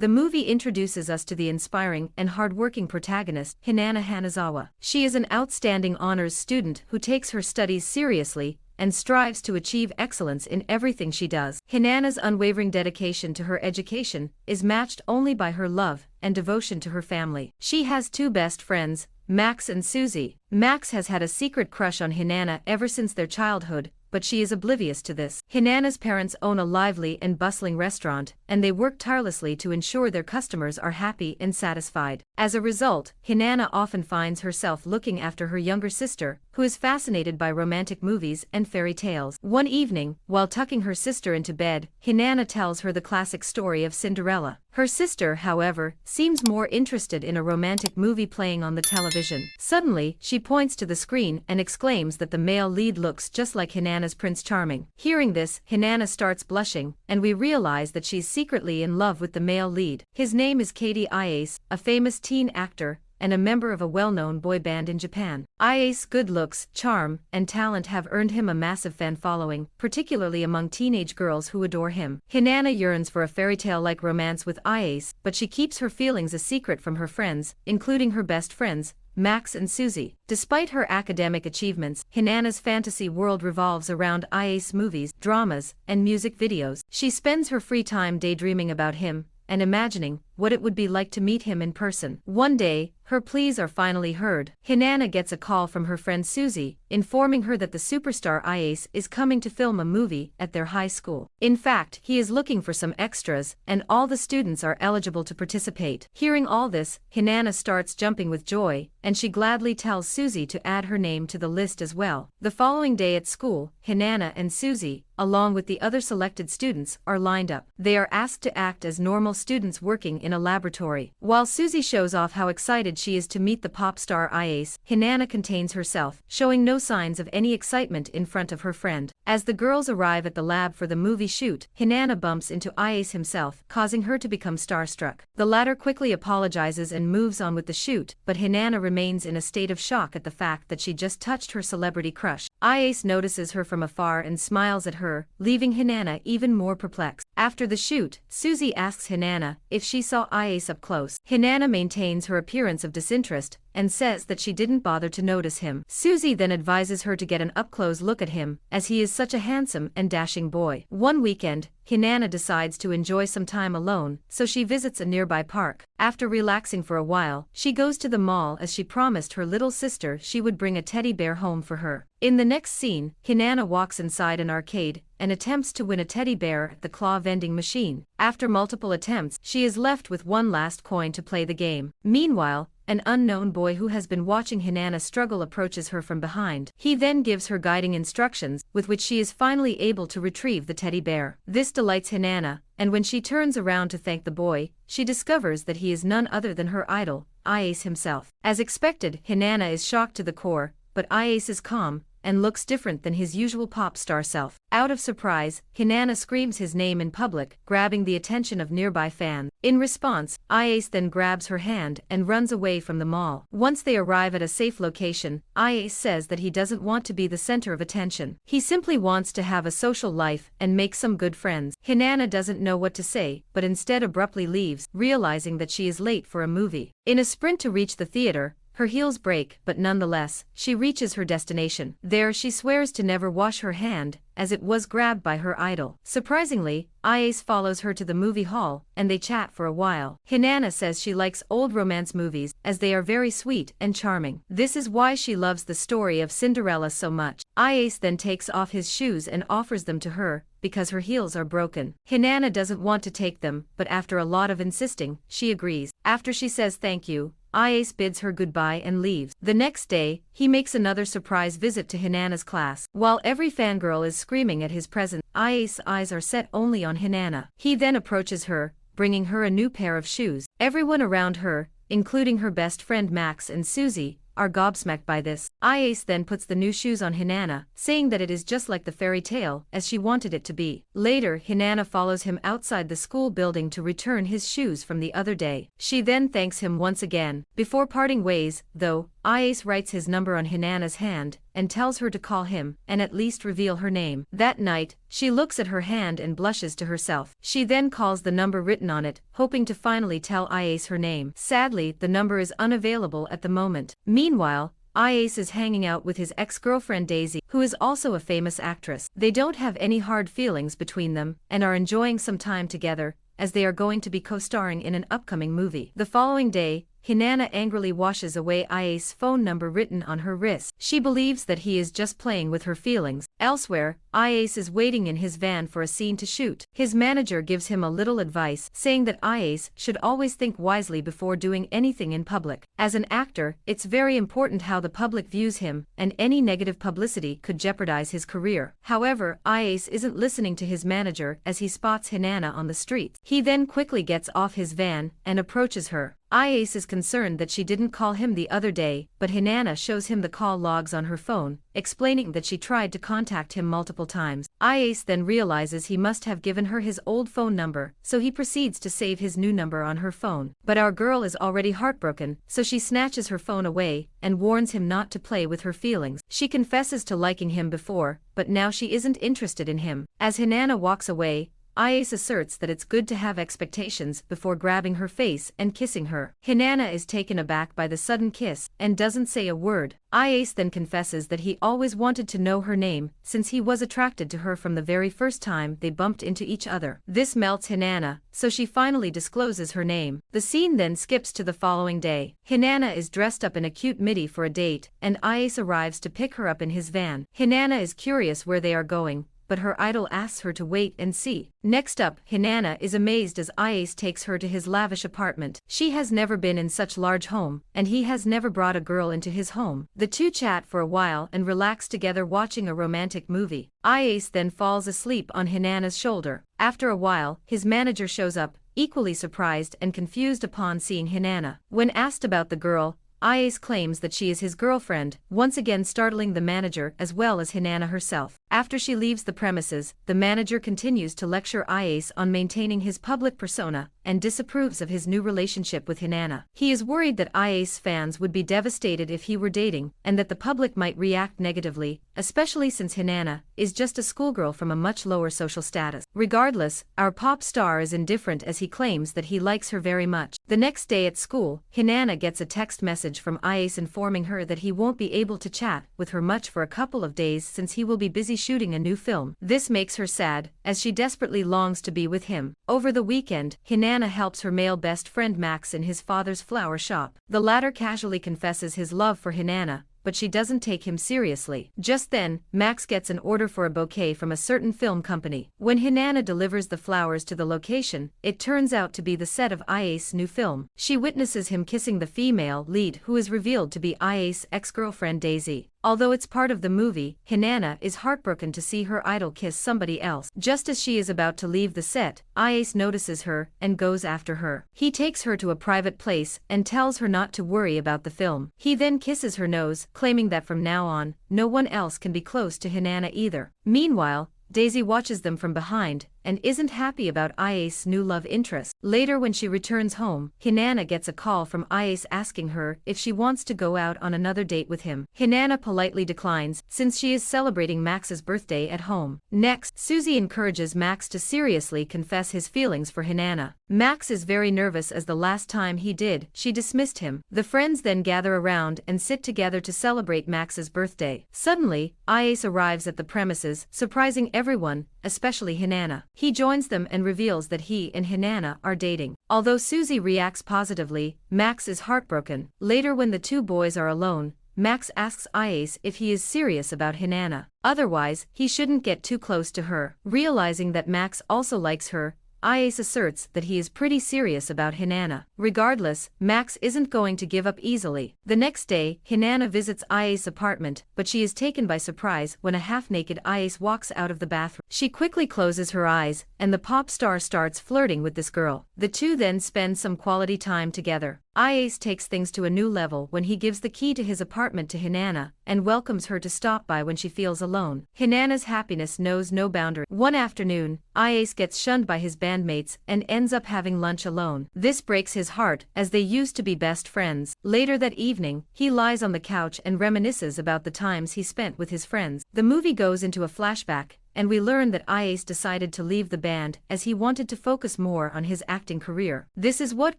The movie introduces us to the inspiring and hardworking protagonist, Hinata Hanazawa. She is an outstanding honors student who takes her studies seriously and strives to achieve excellence in everything she does. Hinata's unwavering dedication to her education is matched only by her love and devotion to her family. She has two best friends, Max and Susie. Max has had a secret crush on Hinata ever since their childhood, but she is oblivious to this. Hinata's parents own a lively and bustling restaurant, and they work tirelessly to ensure their customers are happy and satisfied. As a result, Hinata often finds herself looking after her younger sister, who is fascinated by romantic movies and fairy tales. One evening, while tucking her sister into bed, Hinata tells her the classic story of Cinderella. Her sister, however, seems more interested in a romantic movie playing on the television. Suddenly, she points to the screen and exclaims that the male lead looks just like Hinata's Prince Charming. Hearing this, Hinata starts blushing, and we realize that she's secretly in love with the male lead. His name is KDrama, a famous teen actor and a member of a well-known boy band in Japan. Ia's good looks, charm, and talent have earned him a massive fan following, particularly among teenage girls who adore him. Hinata yearns for a fairy tale-like romance with Ia, but she keeps her feelings a secret from her friends, including her best friends, Max and Susie. Despite her academic achievements, Hinata's fantasy world revolves around Ia's movies, dramas, and music videos. She spends her free time daydreaming about him and imagining what it would be like to meet him in person. One day, her pleas are finally heard. Hinata gets a call from her friend Susie, informing her that the superstar Ia is coming to film a movie at their high school. In fact, he is looking for some extras, and all the students are eligible to participate. Hearing all this, Hinata starts jumping with joy, and she gladly tells Susie to add her name to the list as well. The following day at school, Hinata and Susie, along with the other selected students, are lined up. They are asked to act as normal students working in a laboratory. While Susie shows off how excited she is to meet the pop star Ia, Hinata contains herself, showing no signs of any excitement in front of her friend. As the girls arrive at the lab for the movie shoot, Hinata bumps into Ia himself, causing her to become starstruck. The latter quickly apologizes and moves on with the shoot, but Hinata remains in a state of shock at the fact that she just touched her celebrity crush. Ia notices her from afar and smiles at her, leaving Hinata even more perplexed. After the shoot, Susie asks Hinata if she saw Ia up close. Hinata maintains her appearance of disinterest and says that she didn't bother to notice him. Susie then advises her to get an up-close look at him, as he is such a handsome and dashing boy. One weekend, Hinata decides to enjoy some time alone, so she visits a nearby park. After relaxing for a while, she goes to the mall as she promised her little sister she would bring a teddy bear home for her. In the next scene, Hinata walks inside an arcade and attempts to win a teddy bear at the claw vending machine. After multiple attempts, she is left with one last coin to play the game. Meanwhile, an unknown boy who has been watching Hinata struggle approaches her from behind. He then gives her guiding instructions, with which she is finally able to retrieve the teddy bear. This delights Hinata, and when she turns around to thank the boy, she discovers that he is none other than her idol, Ia himself. As expected, Hinata is shocked to the core, but Ia is calm and looks different than his usual pop star self. Out of surprise, Hinata screams his name in public, grabbing the attention of nearby fans. In response, Ia then grabs her hand and runs away from the mall. Once they arrive at a safe location, Ia says that he doesn't want to be the center of attention. He simply wants to have a social life and make some good friends. Hinata doesn't know what to say, but instead abruptly leaves, realizing that she is late for a movie. In a sprint to reach the theater, her heels break, but nonetheless, she reaches her destination. There she swears to never wash her hand, as it was grabbed by her idol. Surprisingly, Ia follows her to the movie hall, and they chat for a while. Hinata says she likes old romance movies, as they are very sweet and charming. This is why she loves the story of Cinderella so much. Ia then takes off his shoes and offers them to her, because her heels are broken. Hinata doesn't want to take them, but after a lot of insisting, she agrees. After she says thank you, Ia bids her goodbye and leaves. The next day, he makes another surprise visit to Hinata's class. While every fangirl is screaming at his presence, Ia's eyes are set only on Hinata. He then approaches her, bringing her a new pair of shoes. Everyone around her, including her best friend Max and Susie, are gobsmacked by this. Ia then puts the new shoes on Hinata, saying that it is just like the fairy tale, as she wanted it to be. Later, Hinata follows him outside the school building to return his shoes from the other day. She then thanks him once again. Before parting ways, though, Ia writes his number on Hinata's hand, and tells her to call him and at least reveal her name. That night, she looks at her hand and blushes to herself. She then calls the number written on it, hoping to finally tell Iace her name. Sadly, the number is unavailable at the moment. Meanwhile, Iace is hanging out with his ex-girlfriend Daisy, who is also a famous actress. They don't have any hard feelings between them and are enjoying some time together, as they are going to be co-starring in an upcoming movie. The following day, Hinana angrily washes away Iace's phone number written on her wrist. She believes that he is just playing with her feelings. Elsewhere, Iace is waiting in his van for a scene to shoot. His manager gives him a little advice, saying that Iace should always think wisely before doing anything in public. As an actor, it's very important how the public views him, and any negative publicity could jeopardize his career. However, Iace isn't listening to his manager as he spots Hinana on the streets. He then quickly gets off his van and approaches her. Iace is concerned that she didn't call him the other day, but Hinana shows him the call logs on her phone, explaining that she tried to contact him multiple times. Iace then realizes he must have given her his old phone number, so he proceeds to save his new number on her phone. But our girl is already heartbroken, so she snatches her phone away and warns him not to play with her feelings. She confesses to liking him before, but now she isn't interested in him. As Hinana walks away, Iace asserts that it's good to have expectations before grabbing her face and kissing her. Hinana is taken aback by the sudden kiss and doesn't say a word. Iace then confesses that he always wanted to know her name since he was attracted to her from the very first time they bumped into each other. This melts Hinana, so she finally discloses her name. The scene then skips to the following day. Hinana is dressed up in a cute midi for a date, and Iace arrives to pick her up in his van. Hinana is curious where they are going, but her idol asks her to wait and see. Next up, Hinana is amazed as Iace takes her to his lavish apartment. She has never been in such large home, and he has never brought a girl into his home. The two chat for a while and relax together watching a romantic movie. Iace then falls asleep on Hinana's shoulder. After a while, his manager shows up, equally surprised and confused upon seeing Hinana. When asked about the girl, Iace claims that she is his girlfriend, once again startling the manager as well as Hinana herself. After she leaves the premises, the manager continues to lecture Iace on maintaining his public persona and disapproves of his new relationship with Hinana. He is worried that Iace fans would be devastated if he were dating and that the public might react negatively, especially since Hinana is just a schoolgirl from a much lower social status. Regardless, our pop star is indifferent as he claims that he likes her very much. The next day at school, Hinana gets a text message from Iace informing her that he won't be able to chat with her much for a couple of days since he will be busy shooting a new film. This makes her sad, as she desperately longs to be with him. Over the weekend, Hinana helps her male best friend Max in his father's flower shop. The latter casually confesses his love for Hinana, but she doesn't take him seriously. Just then, Max gets an order for a bouquet from a certain film company. When Hinana delivers the flowers to the location, it turns out to be the set of Iace's new film. She witnesses him kissing the female lead, who is revealed to be Iace's ex-girlfriend Daisy. Although it's part of the movie, Hinana is heartbroken to see her idol kiss somebody else. Just as she is about to leave the set, Iace notices her and goes after her. He takes her to a private place and tells her not to worry about the film. He then kisses her nose, claiming that from now on, no one else can be close to Hinana either. Meanwhile, Daisy watches them from behind and isn't happy about Iace's new love interest. Later when she returns home, Hinana gets a call from Iace asking her if she wants to go out on another date with him. Hinana politely declines, since she is celebrating Max's birthday at home. Next, Suzy encourages Max to seriously confess his feelings for Hinana. Max is very nervous as the last time he did, she dismissed him. The friends then gather around and sit together to celebrate Max's birthday. Suddenly, Iace arrives at the premises, surprising everyone, especially Hinana. He joins them and reveals that he and Hinana are dating. Although Suzy reacts positively, Max is heartbroken. Later when the two boys are alone, Max asks Iace if he is serious about Hinana. Otherwise, he shouldn't get too close to her. Realizing that Max also likes her, Iace asserts that he is pretty serious about Hinana. Regardless, Max isn't going to give up easily. The next day, Hinana visits Iace's apartment, but she is taken by surprise when a half-naked Iace walks out of the bathroom. She quickly closes her eyes, and the pop star starts flirting with this girl. The two then spend some quality time together. Iace takes things to a new level when he gives the key to his apartment to Hinana, and welcomes her to stop by when she feels alone. Hinana's happiness knows no boundary. One afternoon, Iace gets shunned by his bandmates and ends up having lunch alone. This breaks his heart, as they used to be best friends. Later that evening, he lies on the couch and reminisces about the times he spent with his friends. The movie goes into a flashback, and we learn that Iace decided to leave the band as he wanted to focus more on his acting career. This is what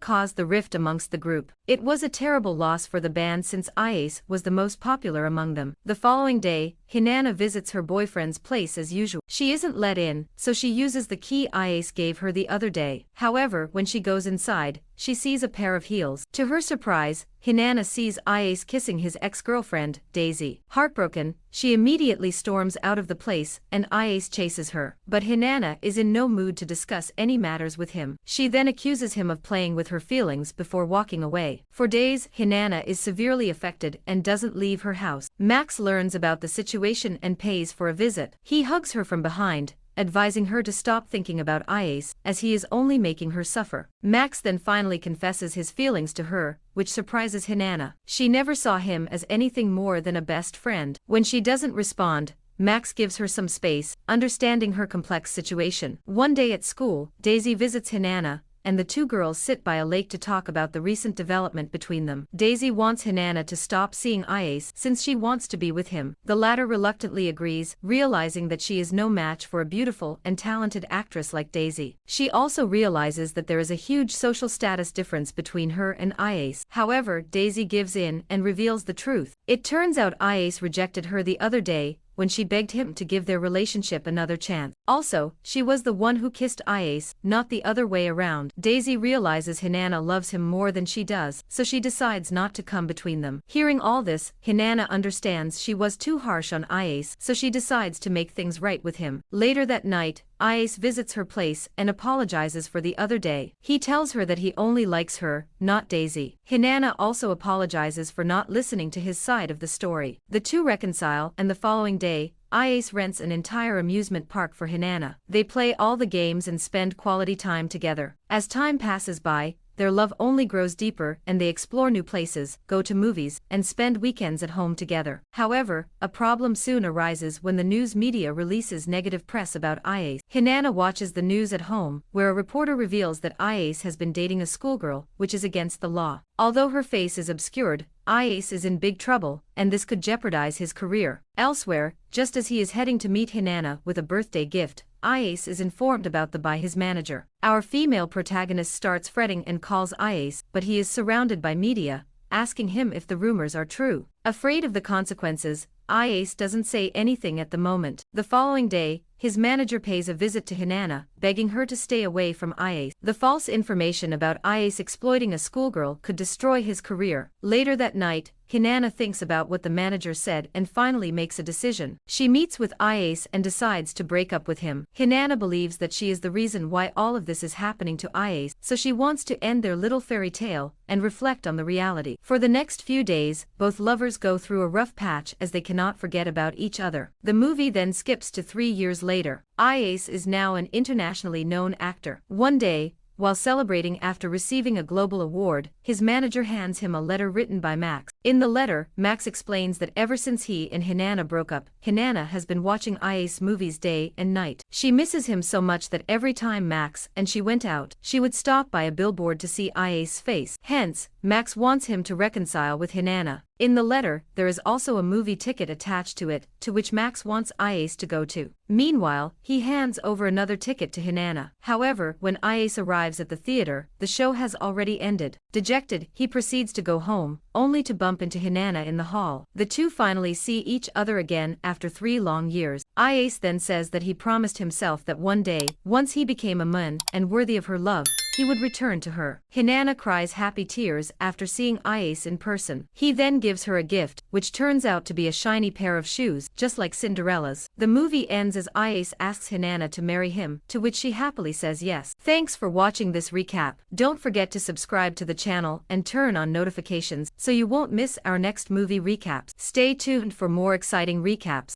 caused the rift amongst the group. It was a terrible loss for the band since Iace was the most popular among them. The following day, Hinana visits her boyfriend's place as usual. She isn't let in, so she uses the key Iace gave her the other day. However, when she goes inside, she sees a pair of heels. To her surprise, Hinana sees Iace kissing his ex-girlfriend, Daisy. Heartbroken, she immediately storms out of the place and Iace chases her. But Hinana is in no mood to discuss any matters with him. She then accuses him of playing with her feelings before walking away. For days, Hinana is severely affected and doesn't leave her house. Max learns about the situation and pays for a visit. He hugs her from behind, advising her to stop thinking about Iace, as he is only making her suffer. Max then finally confesses his feelings to her, which surprises Hinana. She never saw him as anything more than a best friend. When she doesn't respond, Max gives her some space, understanding her complex situation. One day at school, Daisy visits Hinana, and the two girls sit by a lake to talk about the recent development between them. Daisy wants Hinana to stop seeing Iace since she wants to be with him. The latter reluctantly agrees, realizing that she is no match for a beautiful and talented actress like Daisy. She also realizes that there is a huge social status difference between her and Iace. However, Daisy gives in and reveals the truth. It turns out Iace rejected her the other day, when she begged him to give their relationship another chance. Also, she was the one who kissed Iace, not the other way around. Daisy realizes Hinana loves him more than she does, so she decides not to come between them. Hearing all this, Hinana understands she was too harsh on Iace, so she decides to make things right with him. Later that night, Iace visits her place and apologizes for the other day. He tells her that he only likes her, not Daisy. Hinana also apologizes for not listening to his side of the story. The two reconcile, and the following day, Iace rents an entire amusement park for Hinana. They play all the games and spend quality time together. As time passes by, their love only grows deeper and they explore new places, go to movies, and spend weekends at home together. However, a problem soon arises when the news media releases negative press about Iace. Hinana watches the news at home, where a reporter reveals that Iace has been dating a schoolgirl, which is against the law. Although her face is obscured, Iace is in big trouble, and this could jeopardize his career. Elsewhere, just as he is heading to meet Hinana with a birthday gift, Iace is informed about by his manager. Our female protagonist starts fretting and calls Iace, but he is surrounded by media, asking him if the rumors are true. Afraid of the consequences, Iace doesn't say anything at the moment. The following day, his manager pays a visit to Hinana, begging her to stay away from Iace. The false information about Iace exploiting a schoolgirl could destroy his career. Later that night, Hinana thinks about what the manager said and finally makes a decision. She meets with Iace and decides to break up with him. Hinana believes that she is the reason why all of this is happening to Iace, so she wants to end their little fairy tale and reflect on the reality. For the next few days, both lovers go through a rough patch as they cannot forget about each other. The movie then skips to 3 years later. Iace is now an internationally known actor. One day, while celebrating after receiving a global award, his manager hands him a letter written by Max. In the letter, Max explains that ever since he and Hinana broke up, Hinana has been watching Iace movies day and night. She misses him so much that every time Max and she went out, she would stop by a billboard to see Iace's face. Hence, Max wants him to reconcile with Hinana. In the letter, there is also a movie ticket attached to it, to which Max wants Iace to go to. Meanwhile, he hands over another ticket to Hinana. However, when Iace arrives at the theater, the show has already ended. Dejected, he proceeds to go home, only to bump into Hinana in the hall. The two finally see each other again after 3 long years. Iace then says that he promised himself that one day, once he became a man and worthy of her love, he would return to her. Hinana cries happy tears after seeing Iace in person. He then gives her a gift, which turns out to be a shiny pair of shoes, just like Cinderella's. The movie ends as Iace asks Hinana to marry him, to which she happily says yes. Thanks for watching this recap. Don't forget to subscribe to the channel and turn on notifications so you won't miss our next movie recaps. Stay tuned for more exciting recaps.